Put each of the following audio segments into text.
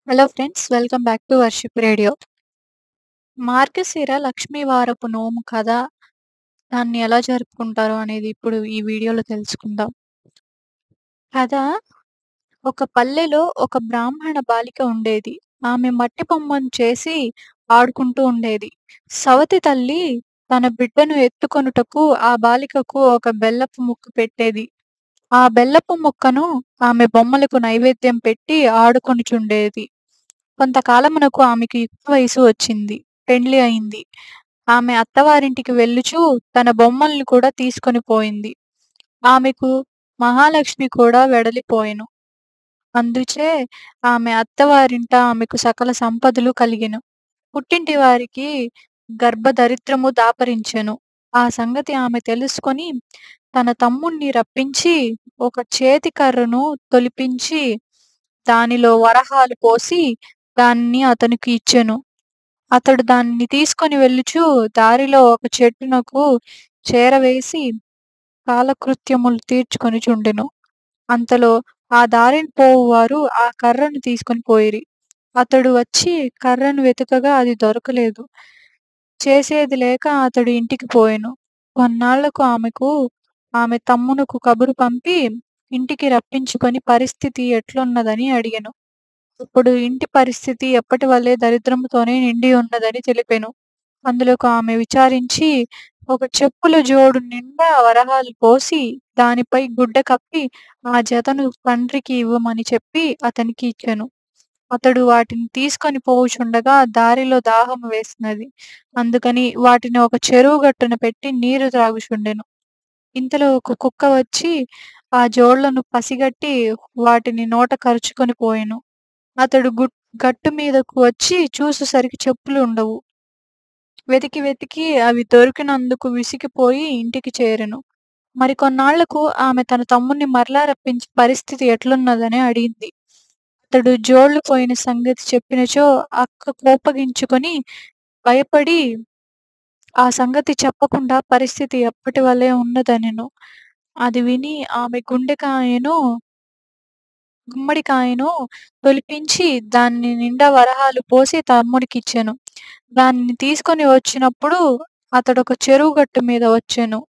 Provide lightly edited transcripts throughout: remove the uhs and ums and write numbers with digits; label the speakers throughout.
Speaker 1: Hello friends, welcome back to worship radio. Margashira లక్ష్మీవారపు నోము కథ, దాన్ని ఎలా జరుపుకుంటారో అనేది ఇప్పుడు ఈ వీడియోలో తెలుసుకుందాం. కథ: ఒక పల్లెలో ఒక బ్రాహ్మణ బాలిక ఉండేది. ఆమె మట్టి బొమ్మను చేసి ఆడుకుంటూ ఉండేది. సవతి తల్లి తన బిడ్డను ఎత్తుకొనుటకు ఆ బాలికకు ఒక బెల్లపు ముక్క పెట్టేది. ఆ బెల్లపు ముక్కను ఆమె బొమ్మలకు నైవేద్యం పెట్టి ఆడుకొనుచుండేది. కొంతకాలమునకు ఆమెకు యుక్త వయసు వచ్చింది. పెండ్లి అయింది. ఆమె అత్తవారింటికి వెళ్ళుచూ తన బొమ్మల్ని కూడా తీసుకొని పోయింది. ఆమెకు మహాలక్ష్మి కూడా వెడలిపోయెను. అందుచే ఆమె అత్తవారింట ఆమెకు సకల సంపదలు కలిగెను. పుట్టింటి వారికి గర్భదరిద్రము దాపరించెను. ఆ సంగతి ఆమె తెలుసుకొని తన తమ్ముణ్ణి రప్పించి ఒక చేతి కర్రను తొలిపించి దానిలో వరహాలు పోసి దాన్ని అతనికి ఇచ్చెను. అతడు దానిని తీసుకొని వెళ్ళుచూ దారిలో ఒక చెట్టునకు చేరవేసి కాలకృత్యములు తీర్చుకొనుచుండెను. అంతలో ఆ దారిన పోవువారు ఆ కర్రను తీసుకొని పోయిరి. అతడు వచ్చి కర్రను వెతుకగా అది దొరకలేదు. చేసేది లేక అతడు ఇంటికి పోయెను. కొన్నాళ్లకు ఆమె తమ్మునకు కబురు పంపి ఇంటికి రప్పించుకొని పరిస్థితి ఎట్లున్నదని అడిగెను. ఇప్పుడు ఇంటి పరిస్థితి ఎప్పటివలే దరిద్రముతోనే నిండి ఉన్నదని తెలిపెను. అందులకు ఆమె విచారించి ఒక చెప్పుల జోడు నిండా వరహాలు పోసి దానిపై గుడ్డ కప్పి ఆ జతను తండ్రికి ఇవ్వమని చెప్పి అతనికి ఇచ్చెను. అతడు వాటిని తీసుకొని పోవుచుండగా దారిలో దాహము వేసినది. అందుకని వాటిని ఒక చెరువు గట్టున పెట్టి నీరు త్రాగుచుండెను. ఇంతలో ఒక కుక్క వచ్చి ఆ జోళ్లను పసిగట్టి వాటిని నోట కరుచుకొని పోయెను. అతడు గట్టు మీదకు వచ్చి చూసేసరికి చెప్పులు ఉండవు. వెతికి వెతికి అవి దొరికినందుకు విసిగిపోయి ఇంటికి చేరెను. మరికొన్నాళ్లకు ఆమె తన తమ్ముణ్ణి మరలా రప్పించి పరిస్థితి ఎట్లున్నదని అడిగింది. అతడు జోళ్లు పోయిన సంగతి చెప్పినచో అక్క కోపగించుకొని భయపడి ఆ సంగతి చెప్పకుండా పరిస్థితి ఎప్పటివలే ఉన్నదనెను. అది విని ఆమె గుమ్మడికాయను తొలిపించి దాని నిండా వరహాలు పోసి తమ్ముడికిచ్చెను. దానిని తీసుకొని వచ్చినప్పుడు అతడొక చెరువు గట్టు మీద వచ్చెను.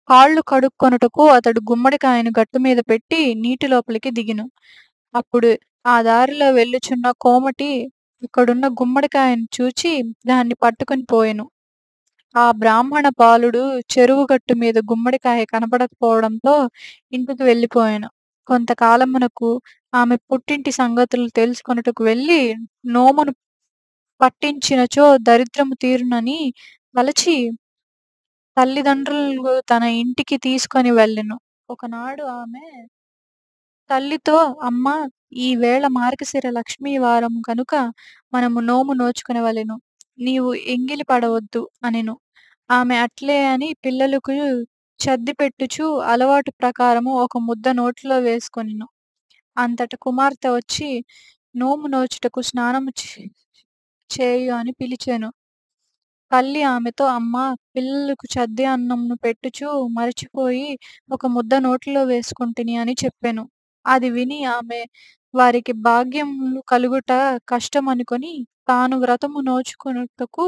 Speaker 1: కాళ్ళు కడుక్కొనుటకు అతడు గుమ్మడికాయను గట్టు మీద పెట్టి నీటి లోపలికి దిగెను. అప్పుడు ఆ దారిలో వెళ్ళుచున్న కోమటి అక్కడున్న గుమ్మడికాయను చూచి దాన్ని పట్టుకొని పోయెను. ఆ బ్రాహ్మణ బాలుడు చెరువు గట్టు మీద గుమ్మడికాయ కనపడకపోవడంతో ఇంటికి వెళ్ళిపోయెను. కొంతకాలమునకు ఆమె పుట్టింటి సంగతులు తెలుసుకొనుటకు వెళ్ళి నోమును పట్టించినచో దరిద్రము తీరునని తలచి తల్లిదండ్రులు తన ఇంటికి తీసుకొని వెళ్ళెను. ఒకనాడు ఆమె తల్లితో, అమ్మా, ఈవేళ మార్గశిర లక్ష్మీ వారము కనుక మనము నోము నోచుకొనవలెను. నీవు ఎంగిలి పడవద్దు అనెను. ఆమె అట్లే అని పిల్లలకు చద్ది పెట్టుచు అలవాటు ప్రకారము ఒక ముద్ద నోటిలో వేసుకొనెను. అంతట కుమార్తె వచ్చి నోము నోచుటకు స్నానము చేయు అని పిలిచెను. తల్లి ఆమెతో, అమ్మా, పిల్లలకు చద్ది అన్నమును పెట్టుచు మరచిపోయి ఒక ముద్ద నోటిలో వేసుకొంటిని అని చెప్పెను. అది విని ఆమె వారికి భాగ్యములు కలుగుట కష్టమనుకొని తాను వ్రతము నోచుకొనుటకు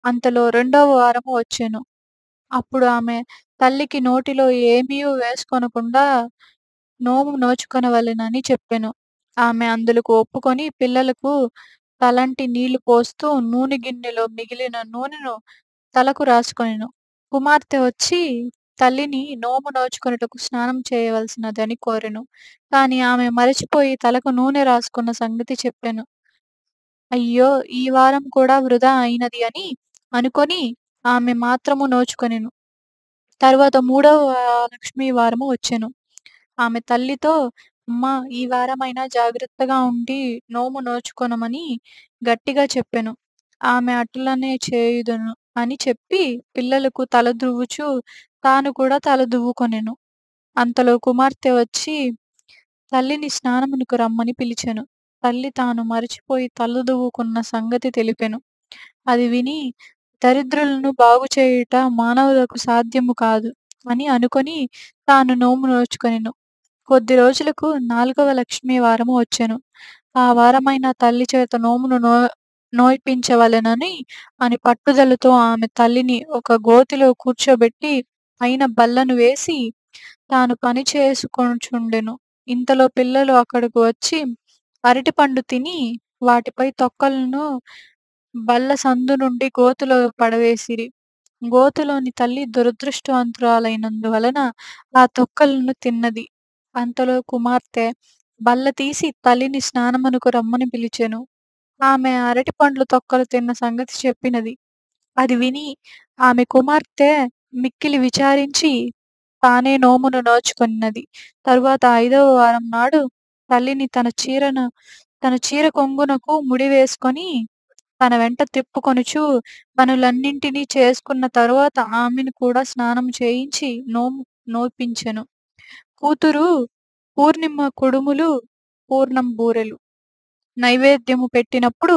Speaker 1: అంతలో రెండవ వారము వచ్చెను. అప్పుడు ఆమె తల్లికి నోటిలో ఏమియూ వేసుకొనకుండా నోము నోచుకొనవలెనని చెప్పెను. ఆమె అందులకు ఒప్పుకొని పిల్లలకు తలంటి నీళ్లు పోస్తూ నూనె గిన్నెలో మిగిలిన నూనెను తలకు రాసుకొనెను. కుమార్తె వచ్చి తల్లిని నోము నోచుకొనుటకు స్నానం చేయవలసినదని కోరెను. కాని ఆమె మరచిపోయి తలకు నూనె రాసుకున్న సంగతి చెప్పెను. అయ్యో, ఈ వారం కూడా వృధా అయినది అని అనుకొని ఆమె మాత్రము నోచుకొనెను. తరువాత మూడవ లక్ష్మీ వారము వచ్చెను. ఆమె తల్లితో, అమ్మా, ఈ వారమైనా జాగ్రత్తగా ఉండి నోము నోచుకొనమని గట్టిగా చెప్పెను. ఆమె అటులనే చేయుదును అని చెప్పి పిల్లలకు తల దువ్వుచు తాను కూడా తల దువ్వుకొనెను. అంతలో కుమార్తె వచ్చి తల్లిని స్నానమునకు రమ్మని పిలిచెను. తల్లి తాను మరచిపోయి తల దువ్వుకున్న సంగతి తెలిపెను. అది విని దరిద్రులను బాగుచేయుట మానవులకు సాధ్యము కాదు అని అనుకొని తాను నోము నోచుకొనెను. కొద్ది రోజులకు 4వ లక్ష్మీ వారము వచ్చెను. ఆ వారమైన తల్లి చేత నోమును నోయిపించవలెనని అని పట్టుదలతో ఆమె తల్లిని ఒక గోతిలో కూర్చోబెట్టి పైన బల్లను వేసి తాను పని చేసుకొనుచుండెను. ఇంతలో పిల్లలు అక్కడకు వచ్చి అరటిపండు తిని వాటిపై తొక్కలను బల్ల సందు నుండి గోతిలో పడవేసిరి. గోతిలోని తల్లి దురదృష్టవంతురాలైనందువలన ఆ తొక్కలను తిన్నది. అంతలో కుమార్తె బల్ల తీసి తల్లిని స్నానమునకు రమ్మని పిలిచెను. ఆమె అరటిపండ్లు తొక్కలు తిన్న సంగతి చెప్పినది. అది విని ఆమె కుమార్తె మిక్కిలి విచారించి తానే నోమును నోచుకొన్నది. తరువాత 5వ వారం నాడు తల్లిని తన చీర కొంగునకు ముడి వేసుకొని తన వెంట తిప్పుకొనుచు పనులన్నింటినీ చేసుకున్న తరువాత ఆమెను కూడా స్నానం చేయించి నోపించెను. కూతురు పూర్ణిమ కుడుములు, పూర్ణం బూరెలు నైవేద్యము పెట్టినప్పుడు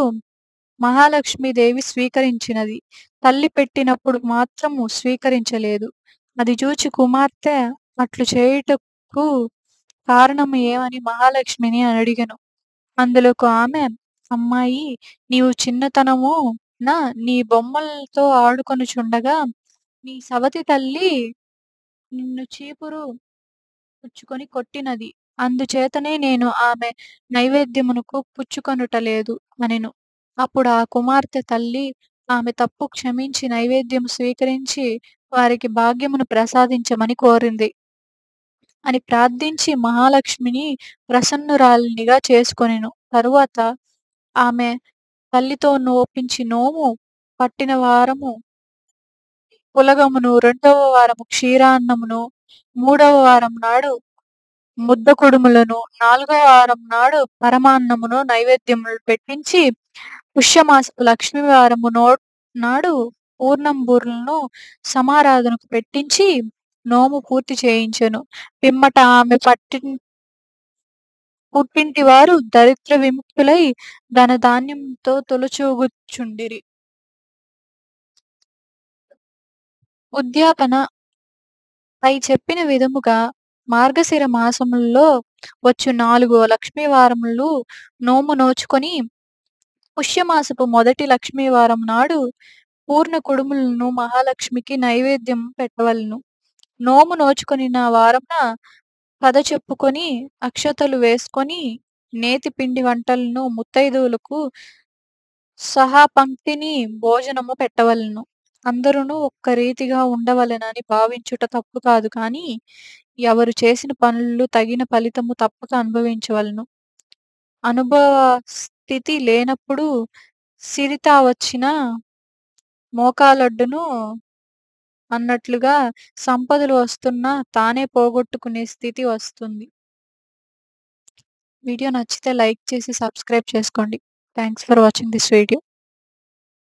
Speaker 1: మహాలక్ష్మీదేవి స్వీకరించినది. తల్లి పెట్టినప్పుడు మాత్రము స్వీకరించలేదు. అది చూచి కుమార్తె అట్లు చేయుటకు కారణము ఏమని మహాలక్ష్మిని అడిగెను. అందులకు ఆమె, అమ్మాయి, నీవు చిన్నతనమున నీ బొమ్మలతో ఆడుకొనుచుండగా నీ సవతి తల్లి నిన్ను చీపురు పుచ్చుకొని కొట్టినది. అందుచేతనే నేను ఆమె నైవేద్యమునకు పుచ్చుకొనుటలేదు అనెను. అప్పుడు ఆ కుమార్తె తల్లి ఆమె తప్పు క్షమించి నైవేద్యము స్వీకరించి వారికి భాగ్యమును ప్రసాదించమని కోరింది అని ప్రార్థించి మహాలక్ష్మిని ప్రసన్నురాలినిగా చేసుకొనెను. తరువాత ఆమె తల్లితో నోపించి నోము పట్టిన వారము పులగమును, 2వ వారము క్షీరాన్నమును, 3వ వారం నాడు ముద్ద కుడుములను, 4వ వారం నాడు పరమాన్నమును నైవేద్యములు పెట్టించి పుష్యమాసపు లక్ష్మీవారము నాడు పూర్ణం బూరెలను సమారాధనకు పెట్టించి నోము పూర్తి చేయించెను. పిమ్మట ఆమె పుట్టింటి వారు దరిద్ర విముక్తులై ధనధాన్యంతో తొలచూగుచుండిరి. ఉద్యాపన పై చెప్పిన విధముగా మార్గశిర మాసములలో వచ్చు 4 లక్ష్మీవారములు నోము నోచుకొని పుష్యమాసపు మొదటి లక్ష్మీవారం నాడు పూర్ణ కుడుములను మహాలక్ష్మికి నైవేద్యం పెట్టవలెను. నోము నోచుకొనిన వారమున కథ చెప్పుకొని అక్షతలు వేసుకొని నేతి పిండి వంటలను ముత్తైదువులకు సహా పంక్తిని భోజనము పెట్టవలెను. అందరును ఒక్క రీతిగా ఉండవలెనని భావించుట తప్పు కాదు కానీ ఎవరు చేసిన పనులు తగిన ఫలితము తప్పక అనుభవించవలెను. అనుభవ స్థితి లేనప్పుడు సిరితా వచ్చిన మోకాలడ్డును అన్నట్లుగా సంపదలు వస్తున్నా తానే పోగొట్టుకునే స్థితి వస్తుంది. వీడియో నచ్చితే లైక్ చేసి సబ్స్క్రైబ్ చేసుకోండి. Thanks for watching this video.